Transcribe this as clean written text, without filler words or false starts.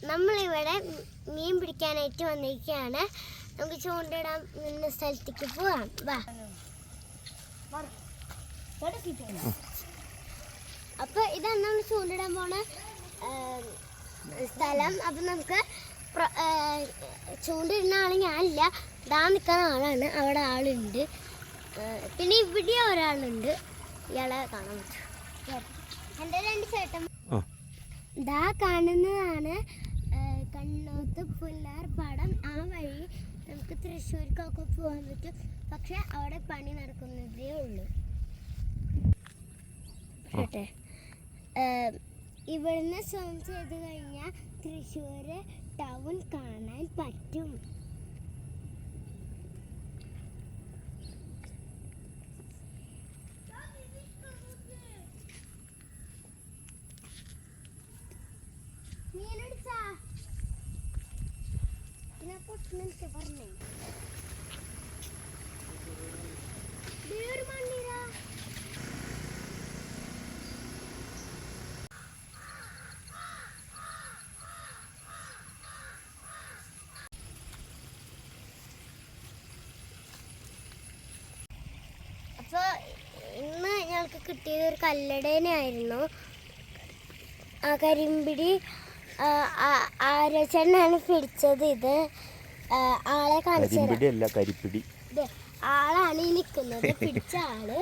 നമ്മളിവിടെ മീൻ പിടിക്കാനായിട്ട് വന്നിരിക്കുകയാണ്. നമുക്ക് ചൂണ്ടിടാൻ നിന്ന സ്ഥലത്തേക്ക് പോവാം. വാ. അപ്പോൾ ഇതാണ് നമ്മൾ ചൂണ്ടിടാൻ പോണ സ്ഥലം. അപ്പം നമുക്ക് ചൂണ്ടിടുന്ന ആൾ ഞാനില്ല, ഇതാ നിൽക്കുന്ന ആളാണ്. അവിടെ ആളുണ്ട്, പിന്നെ ഇവിടെ ഒരാളുണ്ട്. ഇയാളെ കാണാൻ പറ്റും. എൻ്റെ 2 ചേട്ടൻ. ഇതാ കാണുന്നതാണ് കണ്ണോത്ത് പുല്ലാർ പാടം. ആ വഴി നമുക്ക് തൃശ്ശൂർക്കൊക്കെ പോകാൻ പറ്റും. പക്ഷെ അവിടെ പണി നടക്കുന്നതേ ഉള്ളൂ. കേട്ടെ, ഇവിടുന്ന് സ്വയം ചെയ്ത് കഴിഞ്ഞാൽ തൃശ്ശൂർ ടൗൺ കാണാൻ പറ്റും. പറഞ്ഞേ അപ്പോൾ ഇന്ന് ഞങ്ങൾക്ക് കിട്ടിയത് ഒരു കല്ലടേനായിരുന്നു. ആ കരിമ്പിടി ആരച്ചനാണ് പിടിച്ചത്. ഇത് ആളെ കാണിച്ചു, ആളാണ് ഈ നിൽക്കുന്നത്. പിടിച്ച ആള്